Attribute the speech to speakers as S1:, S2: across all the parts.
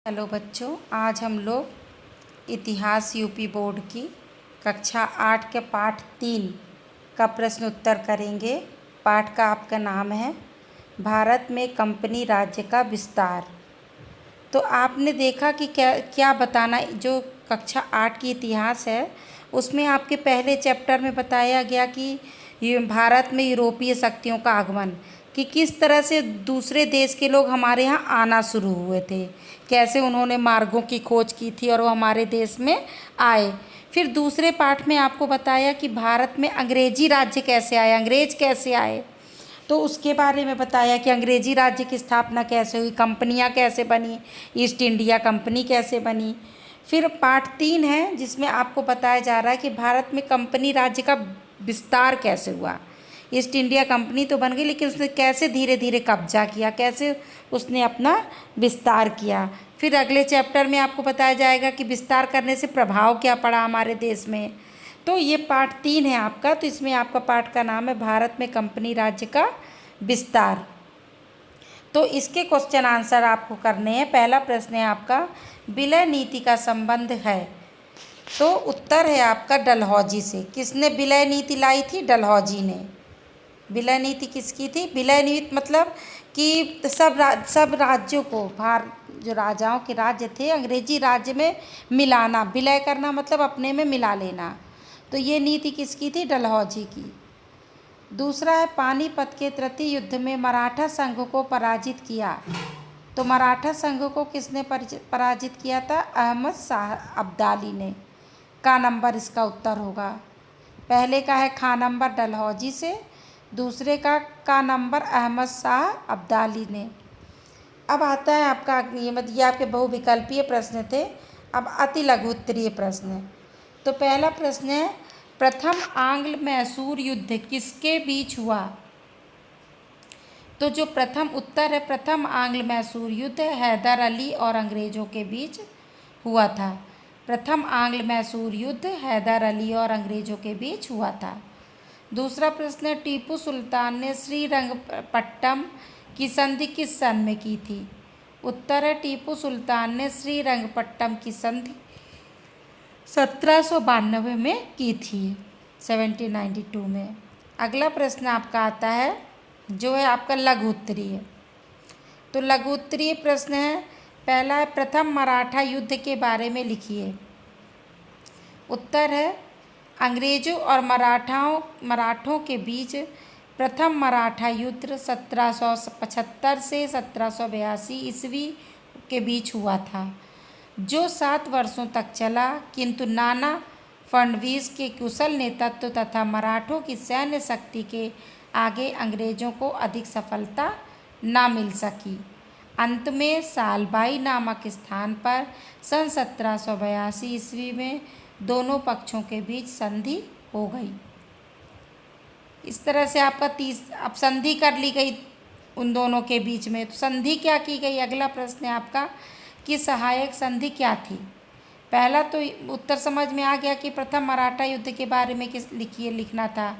S1: Hello बच्चों, आज हम लोग इतिहास यूपी बोर्ड की कक्षा 8 के पाठ 3 का प्रश्न उत्तर करेंगे। पाठ का आपका नाम है भारत में कंपनी राज्य का विस्तार। तो आपने देखा कि क्या क्या बताना, जो कक्षा 8 की इतिहास है उसमें आपके पहले चैप्टर में बताया गया कि भारत में यूरोपीय शक्तियों का आगमन, कि किस तरह से दूसरे देश के लोग हमारे यहाँ आना शुरू हुए थे, कैसे उन्होंने मार्गों की खोज की थी और वो हमारे देश में आए। फिर दूसरे पाठ में आपको बताया कि भारत में अंग्रेजी राज्य कैसे आए, अंग्रेज कैसे आए, तो उसके बारे में बताया कि अंग्रेजी राज्य की स्थापना कैसे हुई, कंपनियां कैसे बनी, ईस्ट इंडिया कंपनी कैसे बनी। फिर पार्ट 3 है जिसमें आपको बताया जा रहा है कि भारत में कंपनी राज्य का विस्तार कैसे हुआ। ईस्ट इंडिया कंपनी तो बन गई, लेकिन उसने कैसे धीरे धीरे कब्जा किया, कैसे उसने अपना विस्तार किया। फिर अगले चैप्टर में आपको बताया जाएगा कि विस्तार करने से प्रभाव क्या पड़ा हमारे देश में। तो ये पार्ट 3 है आपका। तो इसमें आपका पाठ का नाम है भारत में कंपनी राज्य का विस्तार। तो इसके क्वेश्चन आंसर आपको करने हैं। पहला प्रश्न है आपका, विलय नीति का संबंध है। तो उत्तर है आपका डलहौजी से। किसने विलय नीति लाई थी? डलहौजी ने। विलय नीति किसकी थी? विलय नीति मतलब कि सब राज्यों को, जो राजाओं के राज्य थे अंग्रेजी राज्य में मिलाना। विलय करना मतलब अपने में मिला लेना। तो ये नीति किसकी थी? डलहौजी की। दूसरा है, पानीपत के तृतीय युद्ध में मराठा संघ को पराजित किया। तो मराठा संघ को किसने पराजित किया था? अहमद शाह अब्दाली ने। का नंबर इसका उत्तर होगा। पहले का है खा नंबर डलहौजी से, दूसरे का नंबर अहमद शाह अब्दाली ने। अब आता है आपका, ये आपके बहुविकल्पीय प्रश्न थे। अब अति लघु उत्तरीय प्रश्न। तो पहला प्रश्न है, प्रथम आंग्ल मैसूर युद्ध किसके बीच हुआ? तो जो प्रथम उत्तर है, प्रथम आंग्ल मैसूर युद्ध हैदर अली और अंग्रेजों के बीच हुआ था। प्रथम आंग्ल मैसूर युद्ध हैदर अली और अंग्रेजों के बीच हुआ था। दूसरा प्रश्न है, टीपू सुल्तान ने श्रीरंगपट्टम की संधि किस सन में की थी? उत्तर है, टीपू सुल्तान ने श्रीरंगपट्टम की संधि 1792 में की थी, 1792 में। अगला प्रश्न आपका आता है जो है आपका लघु उत्तरीय। तो लघु उत्तरीय प्रश्न है, पहला है, प्रथम मराठा युद्ध के बारे में लिखिए। उत्तर है, अंग्रेजों और मराठों के बीच प्रथम मराठा युद्ध 1775 से 1782 ईस्वी के बीच हुआ था, जो 7 वर्षों तक चला, किंतु नाना फडणवीस के कुशल नेतृत्व तथा मराठों की सैन्य शक्ति के आगे अंग्रेजों को अधिक सफलता न मिल सकी। अंत में सालबाई नामक स्थान पर सन 1782 ईस्वी में दोनों पक्षों के बीच संधि हो गई। इस तरह से आपका अब संधि कर ली गई उन दोनों के बीच में। तो संधि क्या की गई? अगला प्रश्न है आपका कि सहायक संधि क्या थी? पहला तो उत्तर समझ में आ गया कि प्रथम मराठा युद्ध के बारे में लिखना था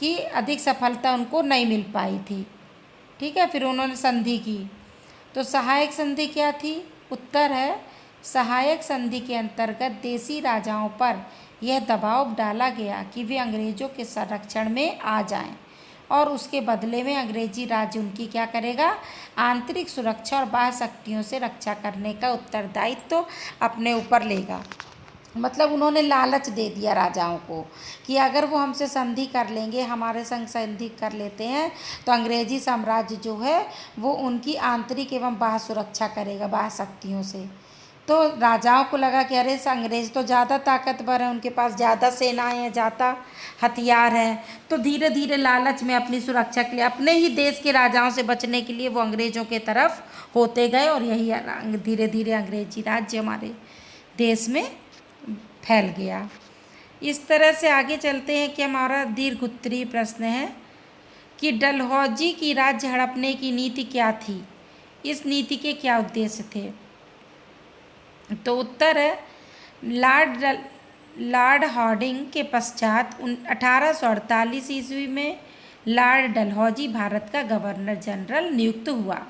S1: कि अधिक सफलता उनको नहीं मिल पाई थी। ठीक है, फिर उन्होंने संधि की। तो सहायक संधि क्या थी? उत्तर है, सहायक संधि के अंतर्गत देसी राजाओं पर यह दबाव डाला गया कि वे अंग्रेजों के संरक्षण में आ जाएं और उसके बदले में अंग्रेजी राज्य उनकी क्या करेगा? आंतरिक सुरक्षा और बाह्य शक्तियों से रक्षा करने का उत्तरदायित्व तो अपने ऊपर लेगा। मतलब उन्होंने लालच दे दिया राजाओं को कि अगर वो हमसे संधि कर लेंगे, हमारे संग संधि कर लेते हैं, तो अंग्रेजी साम्राज्य जो है वो उनकी आंतरिक एवं बाह्य सुरक्षा करेगा, बाह्य शक्तियों से। तो राजाओं को लगा कि अरे अंग्रेज तो ज़्यादा ताकतवर हैं, उनके पास ज़्यादा सेनाएं हैं, ज़्यादा हथियार हैं। तो धीरे धीरे लालच में अपनी सुरक्षा के लिए, अपने ही देश के राजाओं से बचने के लिए वो अंग्रेजों के तरफ होते गए, और यही धीरे धीरे अंग्रेजी राज्य हमारे देश में फैल गया। इस तरह से आगे चलते हैं कि हमारा दीर्घ उत्तरीय प्रश्न है कि डलहौजी की राज्य हड़पने की नीति क्या थी? इस नीति के क्या उद्देश्य थे? तो उत्तर है, लॉर्ड हार्डिंग के पश्चात 1848 ईस्वी में लॉर्ड डलहौजी भारत का गवर्नर जनरल नियुक्त हुआ।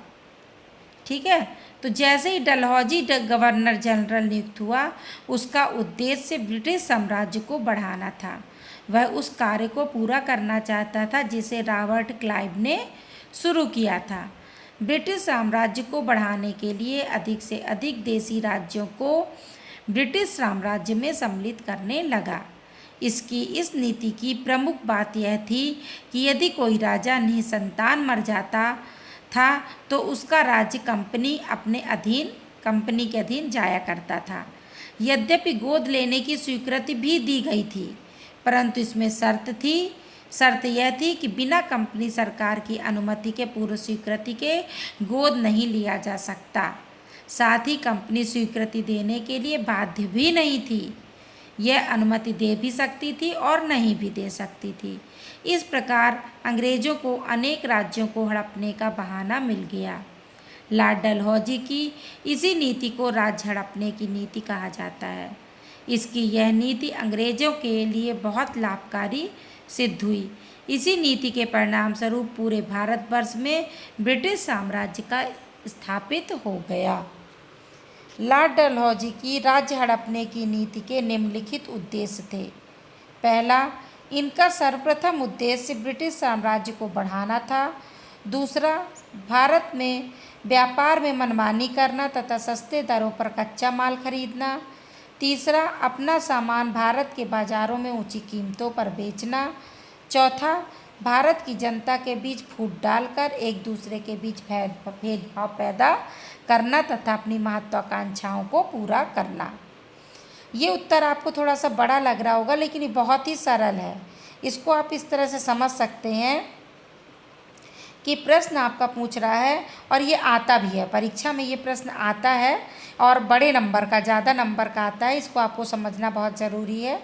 S1: ठीक है, तो जैसे ही डलहौजी गवर्नर जनरल नियुक्त हुआ, उसका उद्देश्य ब्रिटिश साम्राज्य को बढ़ाना था। वह उस कार्य को पूरा करना चाहता था जिसे रॉबर्ट क्लाइव ने शुरू किया था। ब्रिटिश साम्राज्य को बढ़ाने के लिए अधिक से अधिक देसी राज्यों को ब्रिटिश साम्राज्य में सम्मिलित करने लगा। इस नीति की प्रमुख बात यह थी कि यदि कोई राजा निसंतान मर जाता था तो उसका राज्य कंपनी के अधीन जाया करता था। यद्यपि गोद लेने की स्वीकृति भी दी गई थी, परंतु इसमें शर्त यह थी कि बिना कंपनी सरकार की अनुमति के पूर्व स्वीकृति के गोद नहीं लिया जा सकता। साथ ही कंपनी स्वीकृति देने के लिए बाध्य भी नहीं थी। यह अनुमति दे भी सकती थी और नहीं भी दे सकती थी। इस प्रकार अंग्रेजों को अनेक राज्यों को हड़पने का बहाना मिल गया। लॉर्ड डलहौजी की इसी नीति को राज्य हड़पने की नीति कहा जाता है। इसकी यह नीति अंग्रेजों के लिए बहुत लाभकारी सिद्ध हुई। इसी नीति के परिणाम स्वरूप पूरे भारतवर्ष में ब्रिटिश साम्राज्य का स्थापित हो गया। लॉर्ड डलहौजी की राज्य हड़पने की नीति के निम्नलिखित उद्देश्य थे। पहला, इनका सर्वप्रथम उद्देश्य ब्रिटिश साम्राज्य को बढ़ाना था। दूसरा, भारत में व्यापार में मनमानी करना तथा सस्ते दरों पर कच्चा माल खरीदना। तीसरा, अपना सामान भारत के बाज़ारों में ऊंची कीमतों पर बेचना। चौथा, भारत की जनता के बीच फूट डालकर एक दूसरे के बीच भेदभाव पैदा करना तथा अपनी महत्वाकांक्षाओं को पूरा करना। ये उत्तर आपको थोड़ा सा बड़ा लग रहा होगा, लेकिन ये बहुत ही सरल है। इसको आप इस तरह से समझ सकते हैं कि प्रश्न आपका पूछ रहा है और ये आता भी है, परीक्षा में ये प्रश्न आता है और बड़े नंबर का, ज़्यादा नंबर का आता है। इसको आपको समझना बहुत ज़रूरी है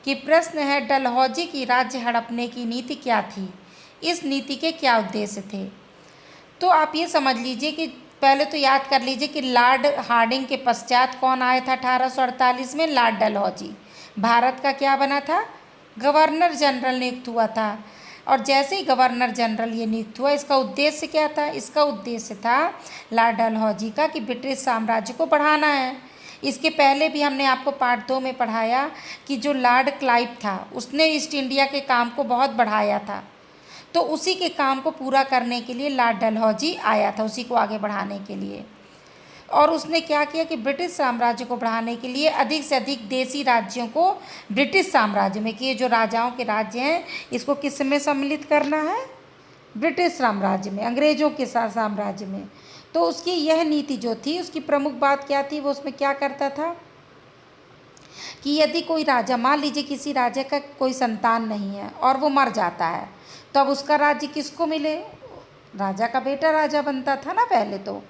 S1: कि प्रश्न है, डलहौजी की राज्य हड़पने की नीति क्या थी? इस नीति के क्या उद्देश्य थे? तो आप ये समझ लीजिए कि पहले तो याद कर लीजिए कि लॉर्ड हार्डिंग के पश्चात कौन आया था 1848 में? लॉर्ड डलहौजी। भारत का क्या बना था? गवर्नर जनरल नियुक्त हुआ था। और जैसे ही गवर्नर जनरल ये नियुक्त हुआ, इसका उद्देश्य क्या था? इसका उद्देश्य था लॉर्ड डलहौजी का कि ब्रिटिश साम्राज्य को बढ़ाना है। इसके पहले भी हमने आपको पार्ट 2 में पढ़ाया कि जो लॉर्ड क्लाइव था उसने ईस्ट इंडिया के काम को बहुत बढ़ाया था। तो उसी के काम को पूरा करने के लिए लॉर्ड डलहौजी आया था, उसी को आगे बढ़ाने के लिए। और उसने क्या किया कि ब्रिटिश साम्राज्य को बढ़ाने के लिए अधिक से अधिक देसी राज्यों को ब्रिटिश साम्राज्य में, कि ये जो राजाओं के राज्य हैं इसको किस में सम्मिलित करना है? ब्रिटिश साम्राज्य में, अंग्रेजों के साम्राज्य में। तो उसकी यह नीति जो थी, उसकी प्रमुख बात क्या थी? वो उसमें क्या करता था कि यदि कोई राजा, मान लीजिए किसी राजा का कोई संतान नहीं है और वो मर जाता है, तो अब उसका राज्य किसको मिले? राजा का बेटा राजा बनता था ना पहले तो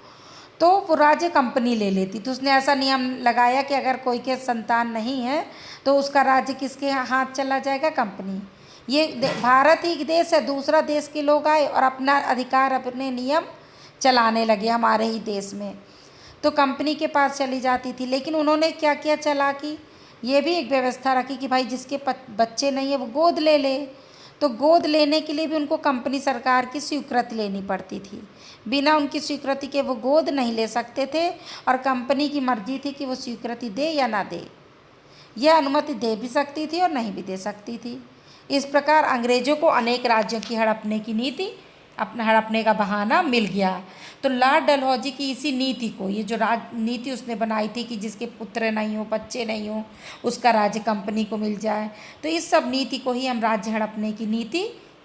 S1: वो राज्य कंपनी ले लेती। तो उसने ऐसा नियम लगाया कि अगर कोई के संतान नहीं है तो उसका राज्य किसके हाथ चला जाएगा? कंपनी। ये भारत ही देश है, दूसरा देश के लोग आए और अपना अधिकार, अपने नियम चलाने लगे हमारे ही देश में, तो कंपनी के पास चली जाती थी। लेकिन उन्होंने क्या किया? चालाकी, ये भी एक व्यवस्था रखी कि भाई जिसके बच्चे नहीं है वो गोद ले ले। तो गोद लेने के लिए भी उनको कंपनी सरकार की स्वीकृति लेनी पड़ती थी। बिना उनकी स्वीकृति के वो गोद नहीं ले सकते थे और कंपनी की मर्जी थी कि वो स्वीकृति दे या ना दे। यह अनुमति दे भी सकती थी और नहीं भी दे सकती थी। इस प्रकार अंग्रेजों को अनेक राज्यों की हड़पने की नीति, अपना हड़पने का बहाना मिल गया। तो लॉर्ड डलहौजी की इसी नीति को, ये जो नीति उसने बनाई थी कि जिसके पुत्र नहीं हो, बच्चे नहीं हो, उसका राज्य कंपनी को मिल जाए, तो इस सब नीति को ही हम राज्य हड़पने की नीति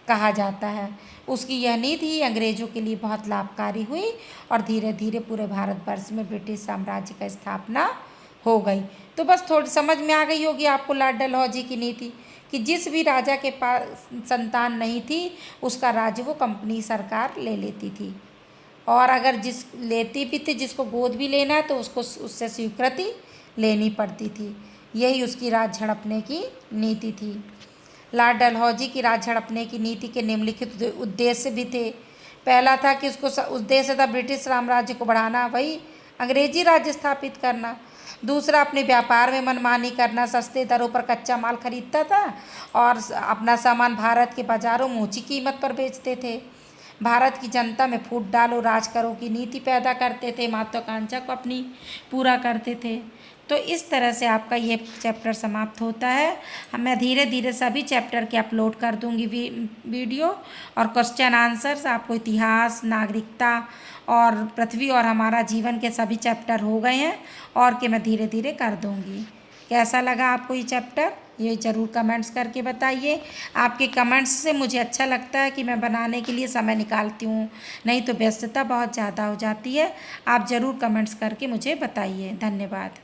S1: कहा जाता है। उसकी यह नीति ही अंग्रेजों के लिए बहुत लाभकारी हुई और धीरे धीरे पूरे भारतवर्ष में ब्रिटिश साम्राज्य का स्थापना हो गई। तो बस थोड़ी समझ में आ गई होगी आपको लॉर्ड डलहौजी की नीति कि जिस भी राजा के पास संतान नहीं थी उसका राज्य वो कंपनी सरकार ले लेती थी, और अगर जिस लेती भी थी, जिसको गोद भी लेना है तो उसको उससे स्वीकृति लेनी पड़ती थी। यही उसकी राज्य हड़पने की नीति थी। लॉर्ड डलहौजी की राज्य हड़पने की नीति के निम्नलिखित उद्देश्य भी थे। पहला था कि उसको उद्देश्य था ब्रिटिश साम्राज्य को बढ़ाना, वही अंग्रेजी राज्य स्थापित करना। दूसरा, अपने व्यापार में मनमानी करना, सस्ते दरों पर कच्चा माल खरीदता था और अपना सामान भारत के बाज़ारों में ऊँची कीमत पर बेचते थे। भारत की जनता में फूट डालो राज करो की नीति पैदा करते थे, महत्वाकांक्षा को अपनी पूरा करते थे। तो इस तरह से आपका ये चैप्टर समाप्त होता है। मैं धीरे धीरे सभी चैप्टर के अपलोड कर दूंगी वीडियो, और क्वेश्चन आंसर्स आपको इतिहास, नागरिकता और पृथ्वी और हमारा जीवन के सभी चैप्टर हो गए हैं और कि मैं धीरे धीरे कर दूंगी। कैसा लगा आपको ये चैप्टर, ये ज़रूर कमेंट्स करके बताइए। आपके कमेंट्स से मुझे अच्छा लगता है कि मैं बनाने के लिए समय निकालती हूँ, नहीं तो व्यस्तता बहुत ज़्यादा हो जाती है। आप ज़रूर कमेंट्स करके मुझे बताइए। धन्यवाद।